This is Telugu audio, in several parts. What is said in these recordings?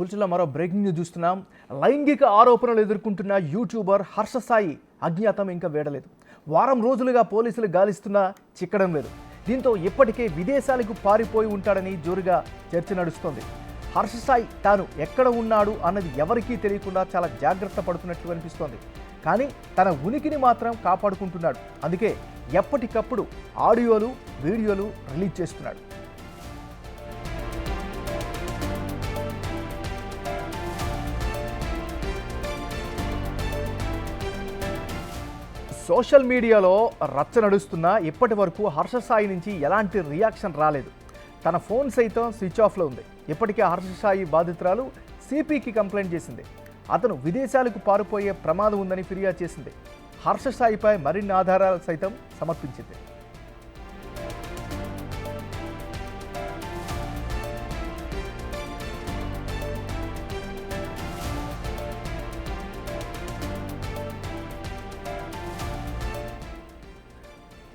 పుల్చులో మరో బ్రేకింగ్ న్యూస్ చూస్తున్నాం. లైంగిక ఆరోపణలు ఎదుర్కొంటున్న యూట్యూబర్ హర్ష సాయి అజ్ఞాతం ఇంకా వేడలేదు. వారం రోజులుగా పోలీసులు గాలిస్తున్నా చిక్కడం లేదు. దీంతో ఇప్పటికే విదేశాలకు పారిపోయి ఉంటాడని జోరుగా చర్చ నడుస్తోంది. హర్ష సాయి తాను ఎక్కడ ఉన్నాడు అన్నది ఎవరికీ తెలియకుండా చాలా జాగ్రత్త పడుతున్నట్లు అనిపిస్తోంది. కానీ తన ఉనికిని మాత్రం కాపాడుకుంటున్నాడు. అందుకే ఎప్పటికప్పుడు ఆడియోలు, వీడియోలు రిలీజ్ చేస్తున్నాడు. సోషల్ మీడియాలో రచ్చ నడుస్తున్నా ఇప్పటి వరకు హర్ష సాయి నుంచి ఎలాంటి రియాక్షన్ రాలేదు. తన ఫోన్ సైతం స్విచ్ ఆఫ్లో ఉంది. ఇప్పటికే హర్ష సాయి బాధితురాలు సిపికి కంప్లైంట్ చేసింది. అతను విదేశాలకు పారిపోయే ప్రమాదం ఉందని ఫిర్యాదు చేసింది. హర్ష సాయిపై మరిన్ని ఆధారాలు సైతం సమర్పించింది.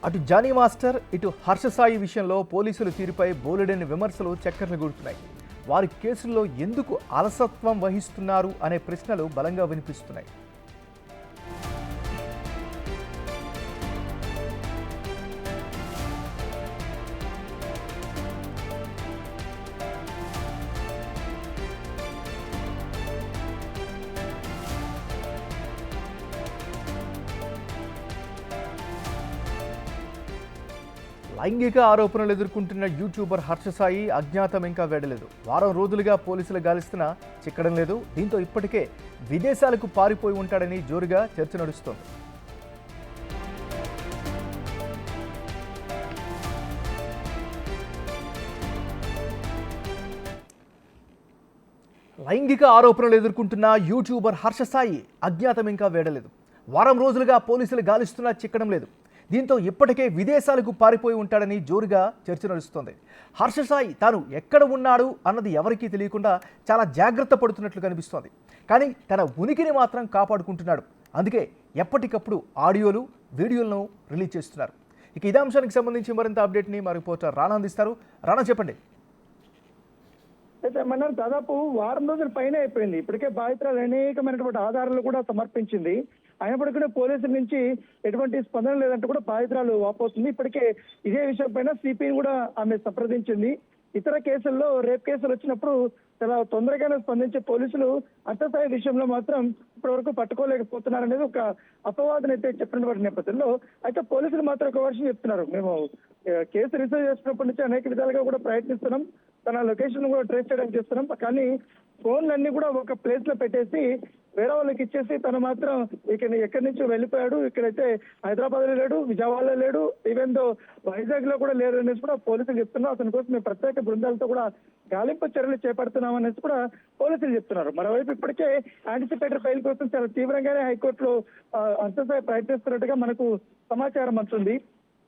అటు జానీ మాస్టర్, ఇటు హర్ష సాయి విషయంలో పోలీసుల తీరుపై బోలెడని విమర్శలు చక్కర్లు కొడుతున్నాయి. వారి కేసుల్లో ఎందుకు అలసత్వం వహిస్తున్నారు అనే ప్రశ్నలు బలంగా వినిపిస్తున్నాయి. లైంగిక ఆరోపణలు ఎదుర్కొంటున్న యూట్యూబర్ హర్ష సాయి అజ్ఞాతం ఇంకా వేడలేదు. వారం రోజులుగా పోలీసులు గాలిస్తున్నా చిక్కడం లేదు. దీంతో ఇప్పటికే విదేశాలకు పారిపోయి ఉంటాడని జోరుగా చర్చ నడుస్తోంది. లైంగిక ఆరోపణలు ఎదుర్కొంటున్న యూట్యూబర్ హర్ష సాయి అజ్ఞాతం ఇంకా వేడలేదు. వారం రోజులుగా పోలీసులు గాలిస్తున్నా చిక్కడం లేదు. దీంతో ఇప్పటికే విదేశాలకు పారిపోయి ఉంటాడని జోరుగా చర్చ నడుస్తోంది. హర్ష సాయి తాను ఎక్కడ ఉన్నాడు అన్నది ఎవరికీ తెలియకుండా చాలా జాగ్రత్త పడుతున్నట్లు కనిపిస్తోంది. కానీ తన ఉనికిని మాత్రం కాపాడుకుంటున్నాడు. అందుకే ఎప్పటికప్పుడు ఆడియోలు, వీడియోలను రిలీజ్ చేస్తున్నారు. ఇక ఇదే అంశానికి సంబంధించి మరింత అప్డేట్ని మా రిపోర్టర్ రాణా అందిస్తారు. రాణా, చెప్పండి. అయితే మన దాదాపు వారం రోజుల పైన అయిపోయింది. ఇప్పటికే బాధితురాలు అనేకమైనటువంటి ఆధారాలు కూడా సమర్పించింది. అయినప్పటికీ పోలీసుల నుంచి ఎటువంటి స్పందన లేదంటూ కూడా బాధితురాలు వాపోతుంది. ఇప్పటికే ఇదే విషయం పైన సిపిని కూడా ఆమె సంప్రదించింది. ఇతర కేసుల్లో రేప్ కేసులు వచ్చినప్పుడు చాలా తొందరగానే స్పందించే పోలీసులు హర్ష సాయి విషయంలో మాత్రం ఇప్పటివరకు పట్టుకోలేకపోతున్నారనేది ఒక అపవాదన అయితే చెప్పినటువంటి నేపథ్యంలో అయితే పోలీసులు మాత్రం ఒక వర్షం చెప్తున్నారు. మేము కేసు రిసీవ్ చేసినప్పటి నుంచి అనేక విధాలుగా కూడా ప్రయత్నిస్తున్నాం, తన లొకేషన్ కూడా ట్రేస్ చేయడానికి చేస్తున్నాం. కానీ ఫోన్లన్నీ కూడా ఒక ప్లేస్ లో పెట్టేసి వేరే వాళ్ళకి ఇచ్చేసి తను మాత్రం ఎక్కడి నుంచి వెళ్ళిపోయాడు, ఇక్కడైతే హైదరాబాద్ లో లేడు, విజయవాడలో లేడు, ఈవెన్ దో వైజాగ్ లో కూడా లేరు అనేసి కూడా పోలీసులు చెప్తున్నారు. అతని కోసం మేము ప్రత్యేక బృందాలతో కూడా గాలింపు చర్యలు చేపడుతున్నాం అనేసి కూడా పోలీసులు చెప్తున్నారు. మరోవైపు ఇప్పటికే యాంటిసిపేటరీ ఫైల్ కోసం చాలా తీవ్రంగానే హైకోర్టులో హర్ష సాయి ప్రయత్నిస్తున్నట్టుగా మనకు సమాచారం అందుతుంది.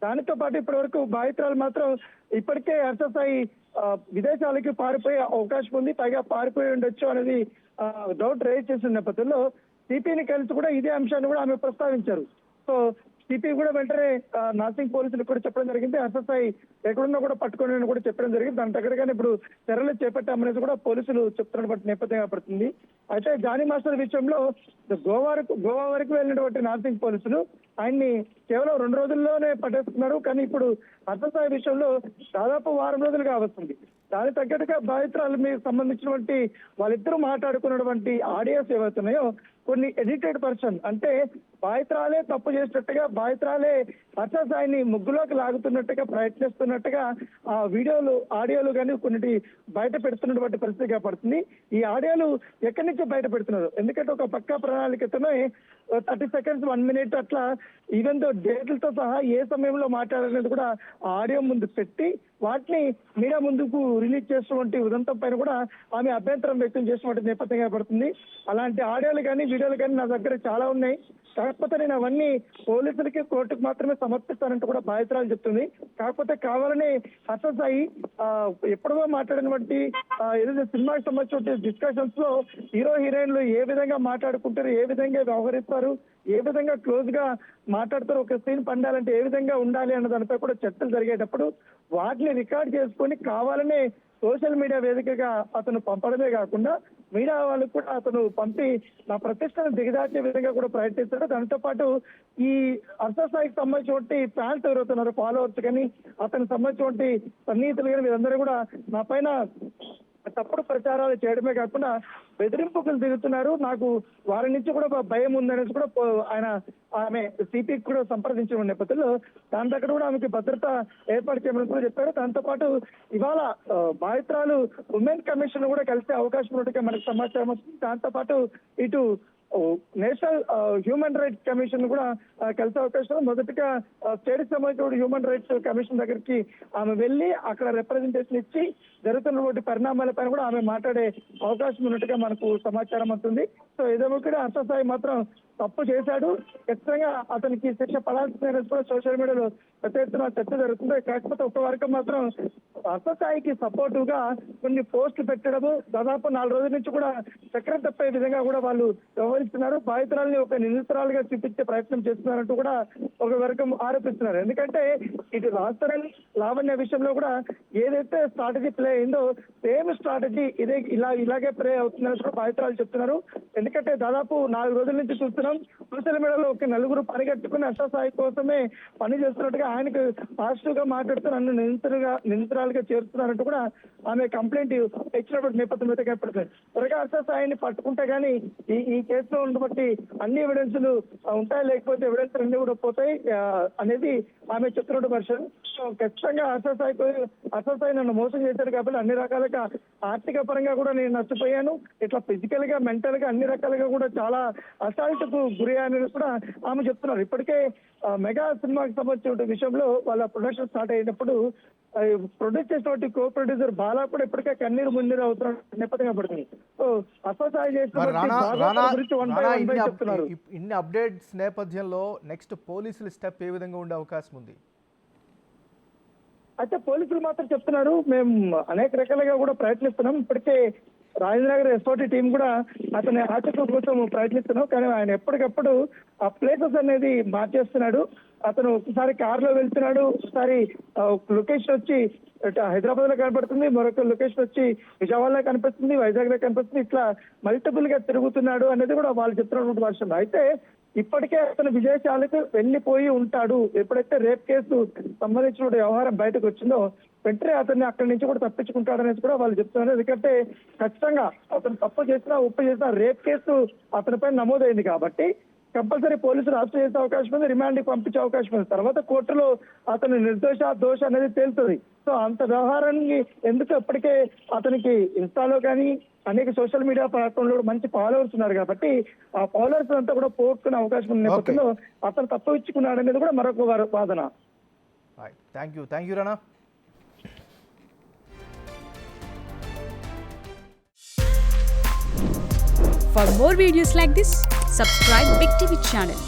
దానితో పాటు ఇప్పటి వరకు బాధితురాలు మాత్రం ఇప్పటికే హర్ష సాయి విదేశాలకి పారిపోయే అవకాశం ఉంది, పైగా పారిపోయి ఉండొచ్చు అనేది డౌట్ రేజ్ చేసిన నేపథ్యంలో సిపిని కలిసి కూడా ఇదే అంశాన్ని కూడా ఆమె ప్రస్తావించారు. సో సిపి కూడా వెంటనే నార్సింగ్ పోలీసులకు కూడా చెప్పడం జరిగింది. హర్ష సాయి ఎక్కడున్నా కూడా పట్టుకోని కూడా చెప్పడం జరిగింది. దాని దగ్గరగానే ఇప్పుడు చర్యలు చేపట్టామనేది కూడా పోలీసులు చెప్తున్నటువంటి నేపథ్యంగా పడుతుంది. అయితే జానీ మాస్టర్ విషయంలో గోవా వరకు వెళ్ళినటువంటి నార్సింగ్ పోలీసులు ఆయన్ని కేవలం 2 రోజుల్లోనే పట్టేస్తున్నారు. కానీ ఇప్పుడు హర్ష సాయి విషయంలో దాదాపు వారం రోజులుగా వస్తుంది. దానికి తగ్గట్టుగా బాధితురాలు మీకు సంబంధించినటువంటి వాళ్ళిద్దరూ మాట్లాడుకున్నటువంటి ఆడియోస్ ఏవైతున్నాయో కొన్ని ఎడిటెడ్ పర్సన్, అంటే బాధితురాలే తప్పు చేసినట్టుగా, బాధితురాలే హర్ష సాయిని ముగ్గులోకి లాగుతున్నట్టుగా ప్రయత్నిస్తున్నట్టుగా ఆ వీడియోలు, ఆడియోలు కానీ కొన్ని బయట పెడుతున్నటువంటి పరిస్థితిగా పడుతుంది. ఈ ఆడియోలు ఎక్కడి నుంచి బయట పెడుతున్నారు? ఎందుకంటే ఒక పక్కా ప్రణాళికతోనే 30 seconds 1 minute అట్లా ఈవెన్ దో డేట్లతో సహా ఏ సమయంలో మాట్లాడాలనేది కూడా ఆడియో ముందు పెట్టి వాటిని మీడియా ముందుకు రిలీజ్ చేసినటువంటి ఉదంతం పైన కూడా ఆమె అభ్యంతరం వ్యక్తం చేసినటువంటి నేపథ్యంగా పడుతుంది. అలాంటి ఆడియోలు కానీ వీడియోలు కానీ నా దగ్గర చాలా ఉన్నాయి. కాకపోతే నేను అవన్నీ పోలీసులకి, కోర్టుకు మాత్రమే సమర్పిస్తానంటూ కూడా బాధితురాలు చెప్తుంది. కాకపోతే కావాలని హర్ష సాయి ఎప్పుడో మాట్లాడినటువంటి ఏదైతే సినిమాకి సంబంధించిన డిస్కషన్స్ లో హీరో హీరోయిన్లు ఏ విధంగా మాట్లాడుకుంటారు, ఏ విధంగా వ్యవహరిస్తారు, ఏ విధంగా క్లోజ్ గా మాట్లాడతారు, ఒక సీన్ పండాలంటే ఏ విధంగా ఉండాలి అన్న దానిపై కూడా చర్చలు జరిగేటప్పుడు వాటిని రికార్డ్ చేసుకొని కావాలనే సోషల్ మీడియా వేదికగా అతను పంపడమే కాకుండా మీడియా వాళ్ళకు కూడా అతను పంపి నా ప్రతిష్టను దిగజార్చే విధంగా కూడా ప్రయత్నిస్తాడు. దాంతో పాటు ఈ అర్ధస్థాయికి సంబంధించిన ఫ్యాన్స్ ఎవరవుతున్నారు, ఫాలోవర్స్ కానీ అతనికి సంబంధించిన సన్నిహితులు కానీ వీరందరూ కూడా నా పైన తప్పుడు ప్రచారాలు చేయడమే కాకుండా బెదిరింపులు దిగుతున్నారు, నాకు వారి నుంచి కూడా భయం ఉందనేసి కూడా ఆమె సిపికి కూడా సంప్రదించిన నేపథ్యంలో దాని దగ్గర కూడా ఆమెకి భద్రత ఏర్పాటు చేయమని కూడా చెప్పారు. దాంతో పాటు ఇవాళ బాధితురాలు ఉమెన్ కమిషన్ కూడా కలిసే అవకాశం ఉన్నట్టుగా మనకు సమాచారం వస్తుంది. దాంతో పాటు ఇటు నేషనల్ హ్యూమన్ రైట్స్ కమిషన్ కూడా కలిసే అవకాశం. మొదటిగా స్టేట్ సంబంధించిన హ్యూమన్ రైట్స్ కమిషన్ దగ్గరికి ఆమె వెళ్ళి అక్కడ రిప్రజెంటేషన్ ఇచ్చి జరుగుతున్నటువంటి పరిణామాలపైన కూడా ఆమె మాట్లాడే అవకాశం ఉన్నట్టుగా మనకు సమాచారం అవుతుంది. సో ఏదో కూడా అర్ధస్థాయి మాత్రం తప్పు చేశాడు, ఖచ్చితంగా అతనికి శిక్ష పడాల్సిన కూడా సోషల్ మీడియాలో పెద్ద ఎత్తున చర్చ జరుగుతుంది. కాకపోతే ఒక వర్గం మాత్రం అర్ధస్థాయికి సపోర్టివ్ గా కొన్ని పోస్టులు పెట్టడము, దాదాపు 4 రోజుల నుంచి కూడా చక్రం తప్పే విధంగా కూడా వాళ్ళు వ్యవహరిస్తున్నారు. బాధితురాలని ఒక నిందితురాలుగా చూపించే ప్రయత్నం చేస్తున్నారంటూ కూడా ఒక వర్గం ఆరోపిస్తున్నారు. ఎందుకంటే ఇటు రాజధాని లావణ్య విషయంలో కూడా ఏదైతే స్ట్రాటజీ ప్లే అయిందో సేమ్ స్ట్రాటజీ ఇలాగే ప్లే అవుతుందని కూడా బాధితురాలు చెప్తున్నారు. ఎందుకంటే దాదాపు 4 రోజుల నుంచి చూస్తున్నాం సోషల్ మీడియాలో ఒక 4 పరిగెట్టుకుని అర్ధస్థాయి కోసమే పని చేస్తున్నట్టుగా ఆయనకు పాజిటివ్ గా మాట్లాడుతూ నన్ను నిందితురాలుగా చేరుతున్నారంటూ కూడా ఆమె కంప్లైంట్ ఇచ్చినటువంటి నేపథ్యం అయితే కనపడుతుంది. త్వరగా అర్ధస్థాయిని పట్టుకుంటే గానీ ఈ కేసులో ఉండబట్టి అన్ని ఎవిడెన్స్లు ఉంటాయి, లేకపోతే ఎవిడెన్స్ అన్ని కూడా పోతాయి అనేది ఆమె చెప్తున్నట్టు వర్షన్. సో ఖచ్చితంగా అర్ధస్థాయి నన్ను మోసం చేశారు కాబట్టి అన్ని రకాలుగా ఆర్థిక పరంగా కూడా నేను నష్టపోయాను, ఇట్లా ఫిజికల్ గా మెంటల్ గా అన్ని రకాలుగా కూడా చాలా అసాల్ట్కు గురి అని కూడా ఆమె చెప్తున్నారు. ఇప్పటికే మెగా సినిమాకి సంబంధించిన విషయంలో వాళ్ళ ప్రొడక్షన్ స్టార్ట్ అయినప్పుడు ప్రొడ్యూస్ చేసినటువంటి కో ప్రొడ్యూసర్ బాలా కూడా ఇప్పటికే కన్నీరు మున్నీరు అవుతున్న నేపథ్యంగా పడుతుంది. సో అసహాయ చెప్తున్నారు. ఇన్ని అప్డేట్స్ నేపథ్యంలో నెక్స్ట్ పోలీసుల స్టెప్ ఏ విధంగా ఉండే అవకాశం ఉంది? అయితే పోలీసులు మాత్రం చెప్తున్నారు మేము అనేక రకాలుగా కూడా ప్రయత్నిస్తున్నాం, ఇప్పటికే రాజేంద్రనగర్ ఎస్ఓటి టీం కూడా అతని ఆచరణ కోసం ప్రయత్నిస్తున్నాం, కానీ ఆయన ఎప్పటికప్పుడు ఆ ప్లేసెస్ అనేది మార్చేస్తున్నాడు. అతను ఒకసారి కారులో వెళ్తున్నాడు, ఒకసారి లొకేషన్ వచ్చి హైదరాబాద్ లో కనపడుతుంది, మరొక లొకేషన్ వచ్చి విజయవాడలో కనిపిస్తుంది, వైజాగ్ లో కనిపిస్తుంది, ఇట్లా మల్టిపుల్ గా తిరుగుతున్నాడు అనేది కూడా వాళ్ళు చెప్తున్నటువంటి వర్షం. అయితే ఇప్పటికే అతను విదేశాలకు వెళ్లిపోయి ఉంటాడు. ఎప్పుడైతే రేప్ కేసు సంబంధించిన వ్యవహారం బయటకు వచ్చిందో వెంటనే అతన్ని అక్కడి నుంచి కూడా తప్పించుకుంటాడనేది కూడా వాళ్ళు చెప్తున్నారు. ఎందుకంటే ఖచ్చితంగా అతను తప్పు చేసినా ఉప్పు చేసినా రేప్ కేసు అతనిపై నమోదైంది కాబట్టి కంపల్సరీ పోలీసులు అరెస్ట్ చేసే అవకాశం ఉంది, రిమాండ్కి పంపించే అవకాశం ఉంది. తర్వాత కోర్టులో అతను దోష అనేది తేలుతుంది. సో అంత వ్యవహారాన్ని ఎందుకు ఇప్పటికే అతనికి ఇన్స్టాలో కానీ అనేక సోషల్ మీడియా ప్లాట్ఫామ్ లో మంచి ఫాలోవర్స్ ఉన్నారు కాబట్టి ఆ ఫాలోవర్స్ అంతా కూడా పోగొట్టుకునే అవకాశం ఉన్న నేపథ్యంలో అతను తప్పు ఇచ్చుకున్నాడు అనేది కూడా మరొక వాదన. Thank you Rana. For more videos like this, subscribe Big TV channel.